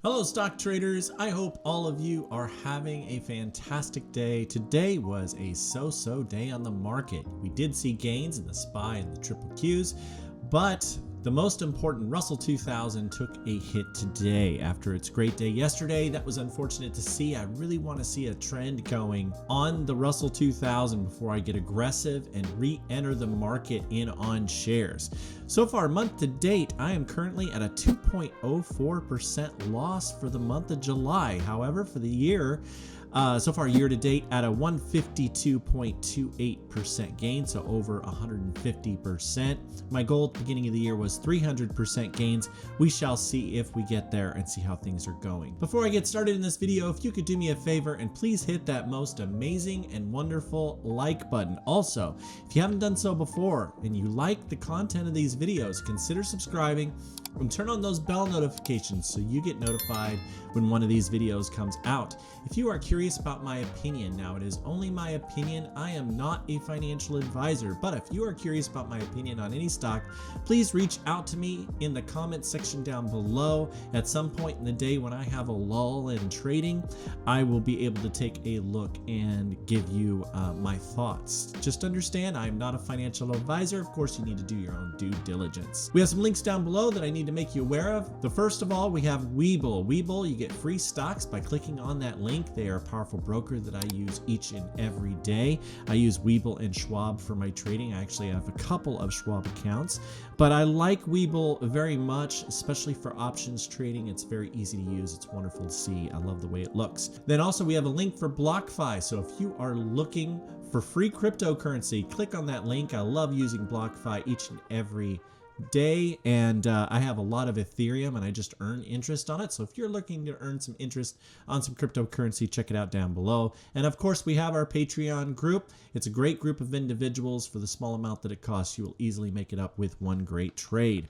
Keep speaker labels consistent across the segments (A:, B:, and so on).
A: Hello stock traders, I hope all of you are having a fantastic day. Today was a so-so day on the market. We did see gains in the SPY and the triple Qs, but the most important, Russell 2000 took a hit today after its great day yesterday. That was unfortunate to see. I really want to see a trend going on the Russell 2000 before I get aggressive and re-enter the market in on shares. So far, month to date, I am currently at a 2.04% loss for the month of July. However, for the year, so far year to date at a 152.28% gain, so over 150%. My goal at the beginning of the year was 300% gains. We shall see if we get there and see how things are going. Before I get started in this video, if you could do me a favor and please hit that most amazing and wonderful like button. Also, if you haven't done so before and you like the content of these videos, consider subscribing and turn on those bell notifications so you get notified when one of these videos comes out. If you are curious about my opinion, now it is only my opinion. I am not a financial advisor, but if you are curious about my opinion on any stock, please reach out to me in the comment section down below. At some point in the day when I have a lull in trading, I will be able to take a look and give you my thoughts. Just understand, I am not a financial advisor. Of course, you need to do your own due diligence. We have some links down below that I need to make you aware of. The first of all, we have Webull. Webull, you get free stocks by clicking on that link. They are a powerful broker that I use each and every day. I use Webull and Schwab for my trading. I actually have a couple of Schwab accounts, but I like Webull very much, especially for options trading. It's very easy to use. It's wonderful to see. I love the way it looks. Then also we have a link for BlockFi. So if you are looking for free cryptocurrency, click on that link. I love using BlockFi each and every day, and I have a lot of Ethereum and I just earn interest on it. So if you're looking to earn some interest on some cryptocurrency, check it out down below. And of course, we have our Patreon group. It's a great group of individuals. For the small amount that it costs, you will easily make it up with one great trade.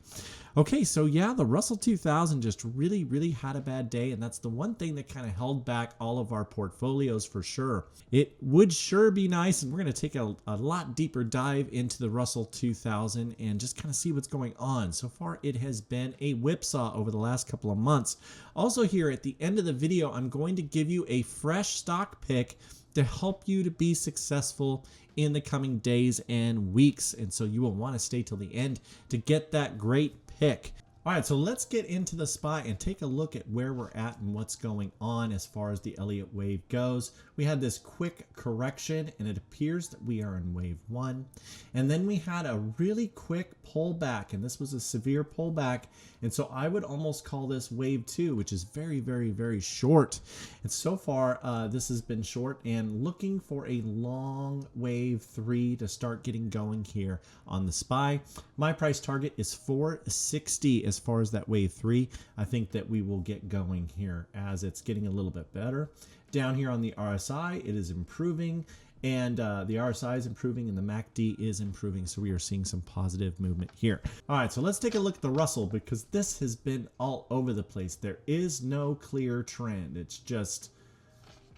A: Okay, so yeah, the Russell 2000 just really had a bad day, and that's the one thing that kind of held back all of our portfolios for sure. It would sure be nice, and we're going to take a lot deeper dive into the Russell 2000 and just kind of see what's going on. So far, it has been a whipsaw over the last couple of months. Also here at the end of the video, I'm going to give you a fresh stock pick to help you to be successful in the coming days and weeks. And so you will want to stay till the end to get that great pick. All right, so let's get into the SPY and take a look at where we're at and what's going on as far as the Elliott Wave goes. We had this quick correction and it appears that we are in wave 1. And then we had a really quick pullback, and this was a severe pullback. And so I would almost call this wave 2, which is very short. And so far, this has been short and looking for a long wave 3 to start getting going here on the SPY. My price target is 460 as far as that wave 3. I think that we will get going here as it's getting a little bit better. Down here on the RSI, it is improving, and the RSI is improving and the MACD is improving, so we are seeing some positive movement here. All right, so let's take a look at the Russell, because this has been all over the place. There is no clear trend. It's just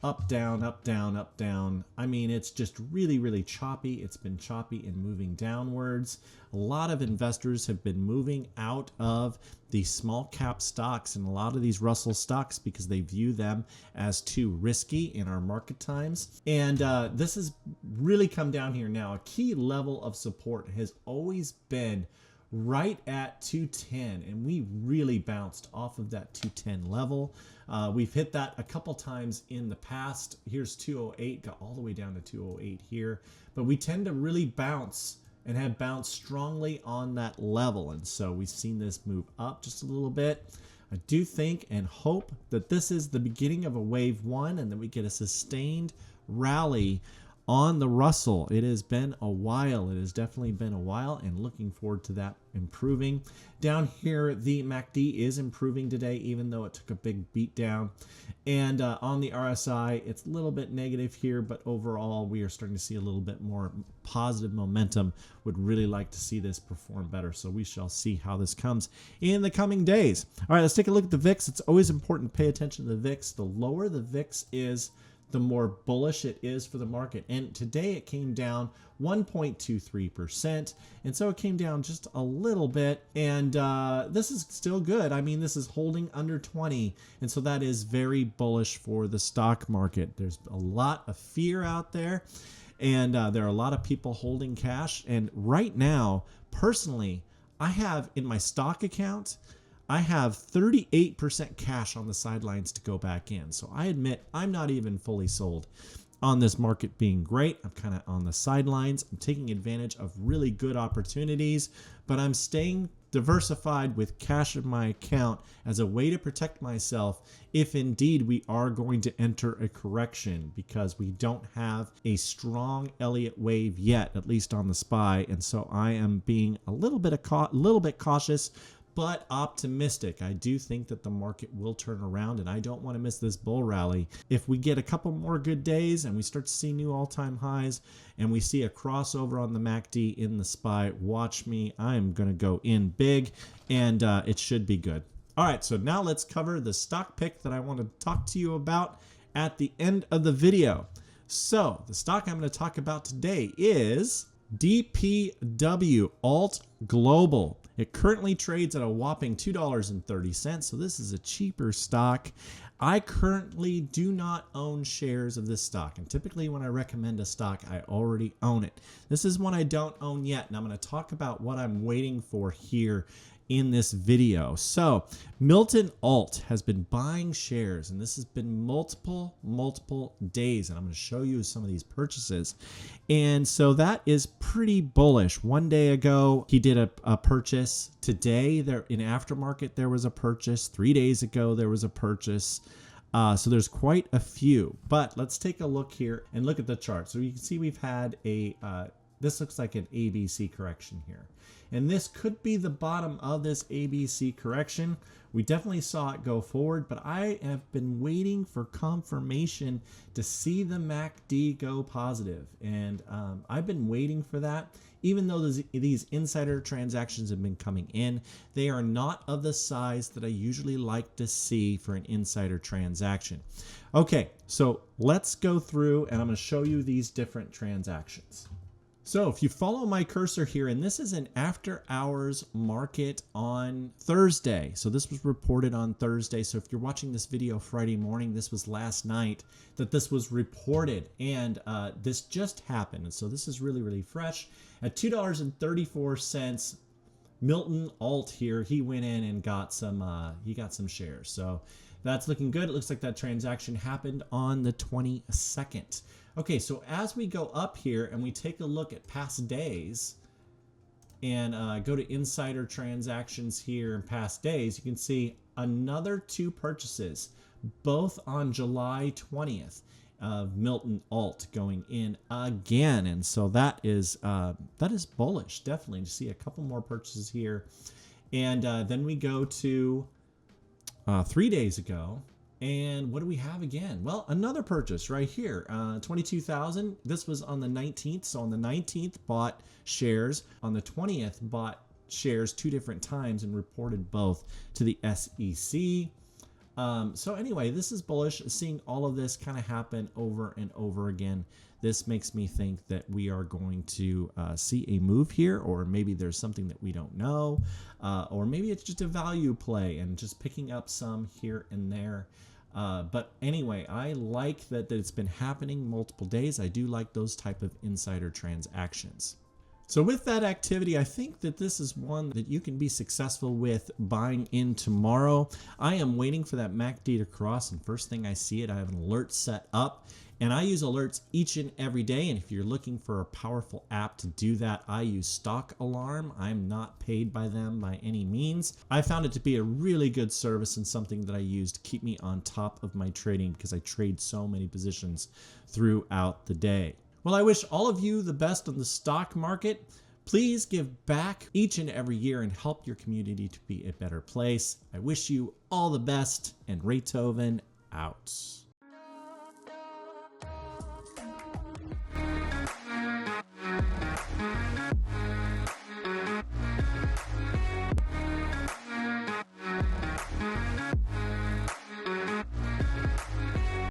A: up, down, up, down, up, down. I mean, it's just really choppy. It's been choppy and moving downwards. A lot of investors have been moving out of the small cap stocks and a lot of these Russell stocks because they view them as too risky in our market times. And this has really come down here now. A key level of support has always been right at 210, and we really bounced off of that 210 level. We've hit that a couple times in the past. Here's 208, got all the way down to 208 here, but we tend to really bounce and have bounced strongly on that level, and so we've seen this move up just a little bit. I do think and hope that this is the beginning of a wave 1 and that we get a sustained rally on the Russell. It has been a while. It has definitely been a while, and looking forward to that improving. Down here, the MACD is improving today, even though it took a big beat down. And on the RSI, it's a little bit negative here, but overall, we are starting to see a little bit more positive momentum. Would really like to see this perform better, so we shall see how this comes in the coming days. All right, let's take a look at the VIX. It's always important to pay attention to the VIX. The lower the VIX is, the more bullish it is for the market. And today it came down 1.23%. And so it came down just a little bit. And this is still good. I mean, this is holding under 20. And so that is very bullish for the stock market. There's a lot of fear out there. And there are a lot of people holding cash. And right now, personally, I have in my stock account, I have 38% cash on the sidelines to go back in. So I admit I'm not even fully sold on this market being great. I'm kind of on the sidelines. I'm taking advantage of really good opportunities, but I'm staying diversified with cash in my account as a way to protect myself if indeed we are going to enter a correction, because we don't have a strong Elliott Wave yet, at least on the SPY. And so I am being a little bit cautious, but optimistic. I do think that the market will turn around, and I don't want to miss this bull rally. If we get a couple more good days and we start to see new all-time highs and we see a crossover on the MACD in the SPY, watch me. I'm going to go in big, and it should be good. All right, so now let's cover the stock pick that I want to talk to you about at the end of the video. So the stock I'm going to talk about today is DPW, Alt Global. It currently trades at a whopping $2.30, so this is a cheaper stock. I currently do not own shares of this stock, and typically when I recommend a stock, I already own it. This is one I don't own yet, and I'm going to talk about what I'm waiting for here in this video. So Milton Alt has been buying shares, and this has been multiple days, and I'm going to show you some of these purchases. And so that is pretty bullish. One day ago he did a purchase. Today there in aftermarket there was a purchase. 3 days ago there was a purchase. So there's quite a few, but let's take a look here and look at the chart. So you can see we've had a this looks like an ABC correction here. And this could be the bottom of this ABC correction. We definitely saw it go forward, but I have been waiting for confirmation to see the MACD go positive. And I've been waiting for that. Even though these insider transactions have been coming in, they are not of the size that I usually like to see for an insider transaction. Okay, so let's go through and I'm going to show you these different transactions. So if you follow my cursor here, and this is an after hours market on Thursday. So this was reported on Thursday. So if you're watching this video Friday morning, this was last night that this was reported, and this just happened. And so this is really fresh. At $2.34, Milton Alt here, he went in and got some shares. So that's looking good. It looks like that transaction happened on the 22nd. Okay, so as we go up here and we take a look at past days and go to insider transactions here in past days, you can see another 2 purchases, both on July 20th of Milton Alt going in again. And so that is bullish, definitely, to see a couple more purchases here. And then we go to 3 days ago. And what do we have again? Well, another purchase right here, 22,000. This was on the 19th. So on the 19th, bought shares. On the 20th, bought shares 2 different times and reported both to the SEC. So anyway, this is bullish. Seeing all of this kind of happen over and over again, this makes me think that we are going to see a move here, or maybe there's something that we don't know, or maybe it's just a value play and just picking up some here and there. But anyway, I like that it's been happening multiple days. I do like those type of insider transactions. So with that activity, I think that this is one that you can be successful with buying in tomorrow. I am waiting for that MACD to cross, and first thing I see it, I have an alert set up. And I use alerts each and every day. And if you're looking for a powerful app to do that, I use Stock Alarm. I'm not paid by them by any means. I found it to be a really good service and something that I use to keep me on top of my trading, because I trade so many positions throughout the day. Well, I wish all of you the best on the stock market. Please give back each and every year and help your community to be a better place. I wish you all the best, and Raythoven out.